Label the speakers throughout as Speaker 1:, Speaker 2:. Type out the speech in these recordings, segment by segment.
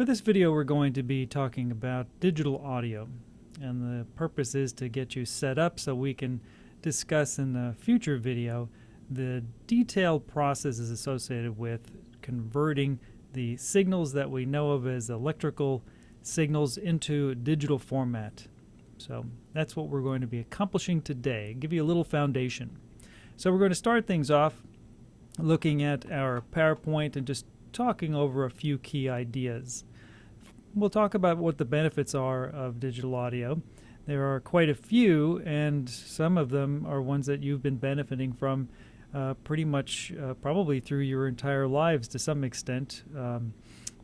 Speaker 1: For this video, we're going to be talking about digital audio, and the purpose is to get you set up so we can discuss in the future video the detailed processes associated with converting the signals that we know of as electrical signals into digital format. So that's what we're going to be accomplishing today, give you a little foundation. So we're going to start things off looking at our PowerPoint and just talking over a few key ideas. We'll talk about what the benefits are of digital audio. There are quite a few, and some of them are ones that you've been benefiting from pretty much probably through your entire lives to some extent.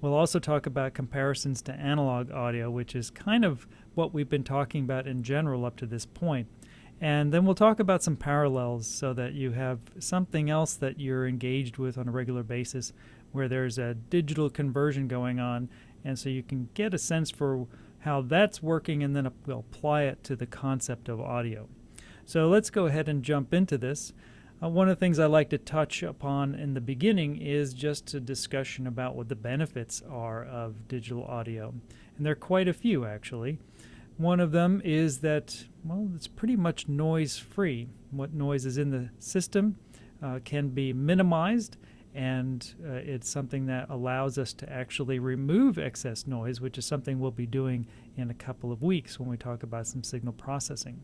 Speaker 1: We'll also talk about comparisons to analog audio, which is kind of what we've been talking about in general up to this point. And then we'll talk about some parallels so that you have something else that you're engaged with on a regular basis where there's a digital conversion going on, and so you can get a sense for how that's working, and then we'll apply it to the concept of audio. So let's go ahead and jump into this. One of the things I like to touch upon in the beginning is just a discussion about what the benefits are of digital audio. And there are quite a few, actually. One of them is that, well, it's pretty much noise-free. What noise is in the system can be minimized, and it's something that allows us to actually remove excess noise, which is something we'll be doing in a couple of weeks when we talk about some signal processing.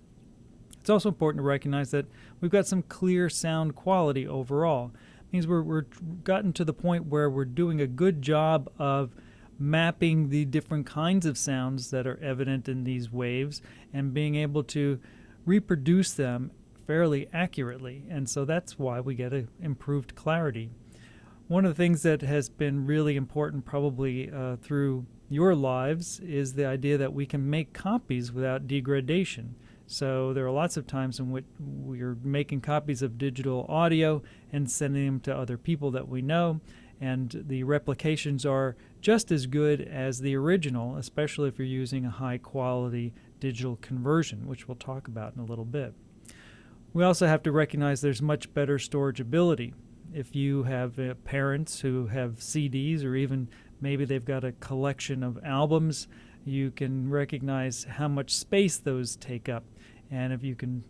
Speaker 1: It's also important to recognize that we've got some clear sound quality overall. It means we're gotten to the point where we're doing a good job of mapping the different kinds of sounds that are evident in these waves and being able to reproduce them fairly accurately. And so that's why we get an improved clarity. One of the things that has been really important probably through your lives is the idea that we can make copies without degradation. So there are lots of times in which we're making copies of digital audio and sending them to other people that we know, and the replications are just as good as the original, especially if you're using a high-quality digital conversion, which we'll talk about in a little bit. We also have to recognize there's much better storageability. If you have parents who have CDs, or even maybe they've got a collection of albums, you can recognize how much space those take up. And if you can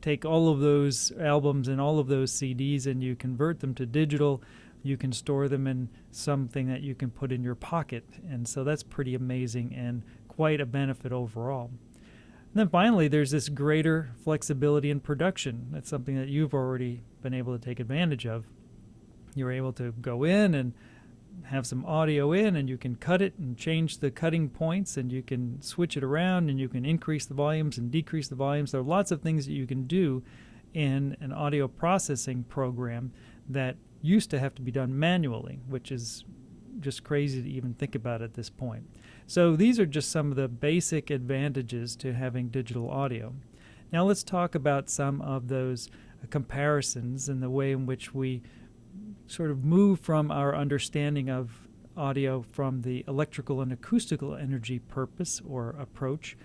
Speaker 1: take all of those albums and all of those CDs and you convert them to digital, you can store them in something that you can put in your pocket. And so that's pretty amazing and quite a benefit overall. And then finally, there's this greater flexibility in production. That's something that you've already been able to take advantage of. You're able to go in and have some audio in, and you can cut it and change the cutting points, and you can switch it around, and you can increase the volumes and decrease the volumes. There are lots of things that you can do in an audio processing program that used to have to be done manually, which is just crazy to even think about at this point. So these are just some of the basic advantages to having digital audio. Now let's talk about some of those comparisons and the way in which we sort of move from our understanding of audio from the electrical and acoustical energy purpose or approach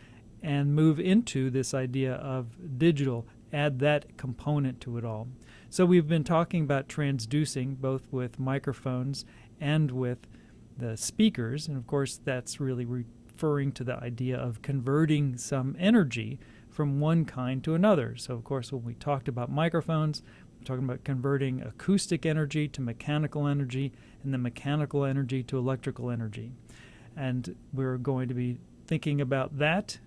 Speaker 1: and move into this idea of digital, add that component to it all. So we've been talking about transducing both with microphones and with the speakers, and of course that's really referring to the idea of converting some energy from one kind to another. So of course when we talked about microphones, talking about converting acoustic energy to mechanical energy and the mechanical energy to electrical energy. And we're going to be thinking about that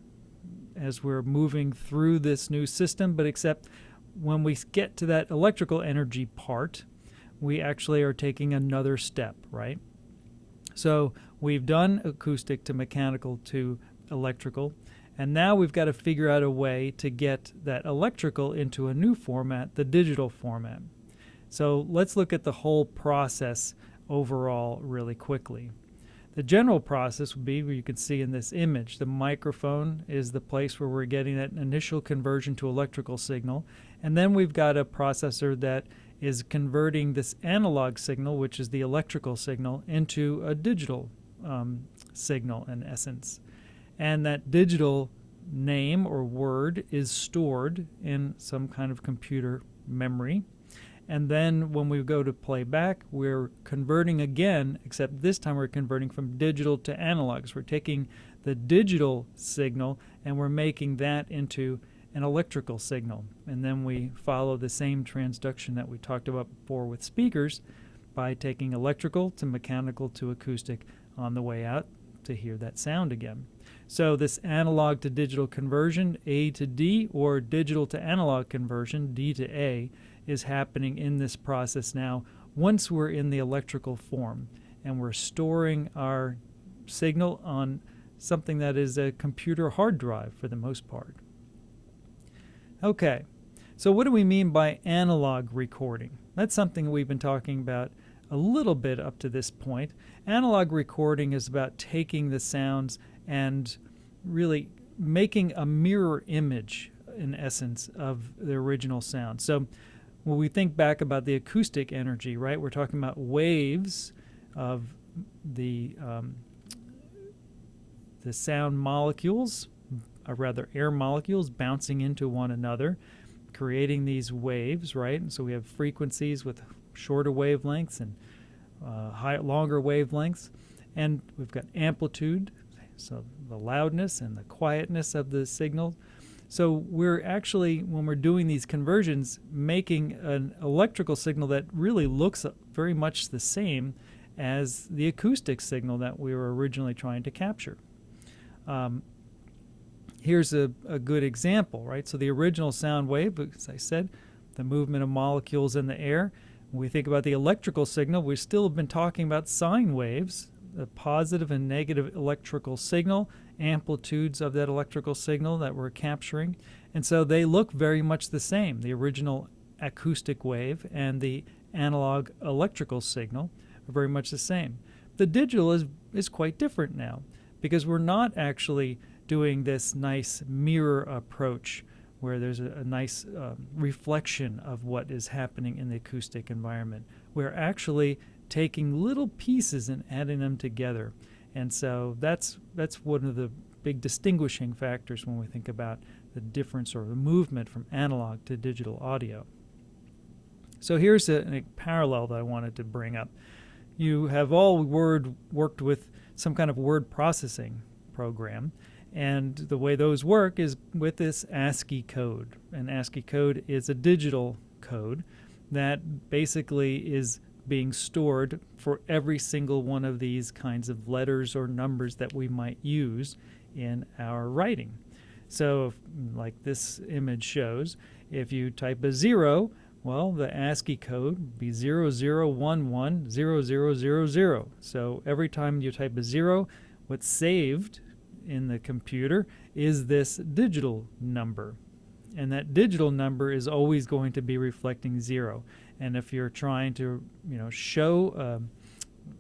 Speaker 1: as we're moving through this new system, but except when we get to that electrical energy part, we actually are taking another step, right? So we've done acoustic to mechanical to electrical, and now we've got to figure out a way to get that electrical into a new format, the digital format. So let's look at the whole process overall really quickly. The general process would be where you can see in this image. The microphone is the place where we're getting that initial conversion to electrical signal. And then we've got a processor that is converting this analog signal, which is the electrical signal, into a digital signal in essence. And that digital name or word is stored in some kind of computer memory. And then when we go to play back, we're converting again, except this time we're converting from digital to analog. So we're taking the digital signal and we're making that into an electrical signal. And then we follow the same transduction that we talked about before with speakers by taking electrical to mechanical to acoustic on the way out to hear that sound again. So this analog to digital conversion, A to D, or digital to analog conversion, D to A, is happening in this process now once we're in the electrical form and we're storing our signal on something that is a computer hard drive for the most part. Okay, so what do we mean by analog recording? That's something we've been talking about a little bit up to this point. Analog recording is about taking the sounds and really making a mirror image, in essence, of the original sound. So when we think back about the acoustic energy, right, we're talking about waves of the sound molecules, or rather air molecules, bouncing into one another, creating these waves, right? And so we have frequencies with shorter wavelengths and longer wavelengths, and we've got amplitude, so the loudness and the quietness of the signal. So we're actually, when we're doing these conversions, making an electrical signal that really looks very much the same as the acoustic signal that we were originally trying to capture. Here's a good example, right? So the original sound wave, as I said, the movement of molecules in the air. When we think about the electrical signal, we still have been talking about sine waves, the positive and negative electrical signal, amplitudes of that electrical signal that we're capturing. And so they look very much the same. The original acoustic wave and the analog electrical signal are very much the same. The digital is quite different now because we're not actually doing this nice mirror approach where there's a nice reflection of what is happening in the acoustic environment. We're actually taking little pieces and adding them together. And so that's one of the big distinguishing factors when we think about the difference or the movement from analog to digital audio. So here's a parallel that I wanted to bring up. You have all worked with some kind of word processing program, and the way those work is with this ASCII code. And ASCII code is a digital code that basically is being stored for every single one of these kinds of letters or numbers that we might use in our writing. So, like this image shows, if you type a 0, well, the ASCII code would be 00110000. So every time you type a 0, what's saved in the computer is this digital number. And that digital number is always going to be reflecting 0. And if you're trying to, show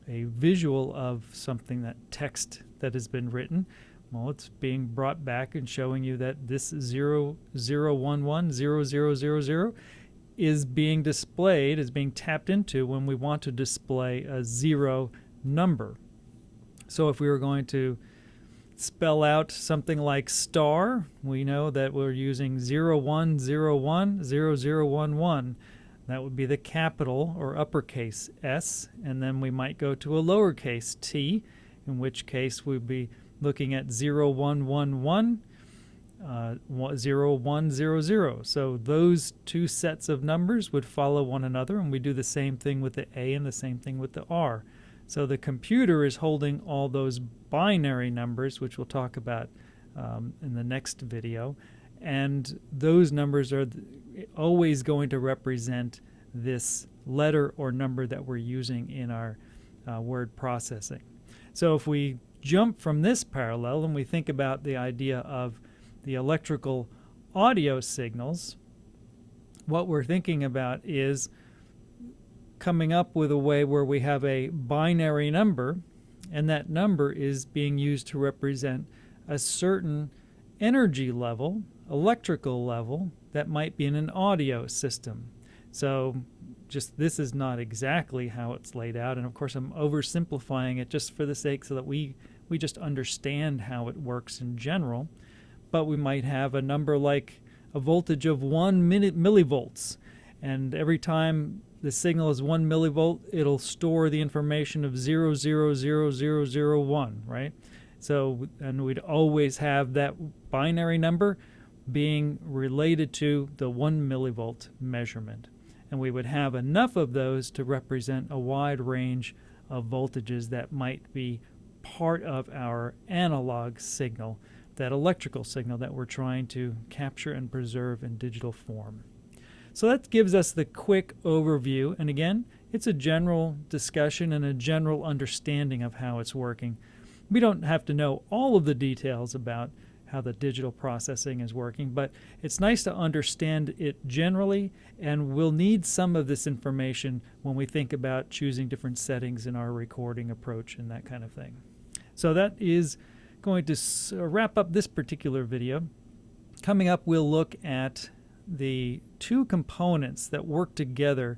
Speaker 1: a visual of something, that text that has been written, well, it's being brought back and showing you that this 00110000 is being displayed, is being tapped into when we want to display a 0 number. So if we were going to spell out something like star, we know that we're using 01010011. That would be the capital or uppercase S, and then we might go to a lowercase t, in which case we'd be looking at 0111, 0100. So those two sets of numbers would follow one another, and we do the same thing with the A and the same thing with the R. So the computer is holding all those binary numbers, which we'll talk about in the next video, and those numbers are always going to represent this letter or number that we're using in our word processing. So if we jump from this parallel and we think about the idea of the electrical audio signals, what we're thinking about is coming up with a way where we have a binary number, and that number is being used to represent a certain energy level, electrical level, that might be in an audio system. So just this is not exactly how it's laid out, and of course I'm oversimplifying it just for the sake so that we just understand how it works in general. But we might have a number like a voltage of 1 millivolts, and every time the signal is 1 millivolt, it'll store the information of 000001, right? So, and we'd always have that binary number being related to the 1 millivolt measurement. And we would have enough of those to represent a wide range of voltages that might be part of our analog signal, that electrical signal that we're trying to capture and preserve in digital form. So that gives us the quick overview, and again, it's a general discussion and a general understanding of how it's working. We don't have to know all of the details about how the digital processing is working, but it's nice to understand it generally, and we'll need some of this information when we think about choosing different settings in our recording approach and that kind of thing. So that is going to wrap up this particular video. Coming up, we'll look at the two components that work together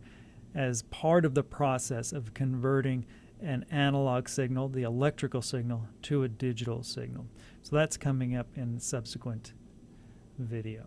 Speaker 1: as part of the process of converting an analog signal, the electrical signal, to a digital signal. So that's coming up in a subsequent video.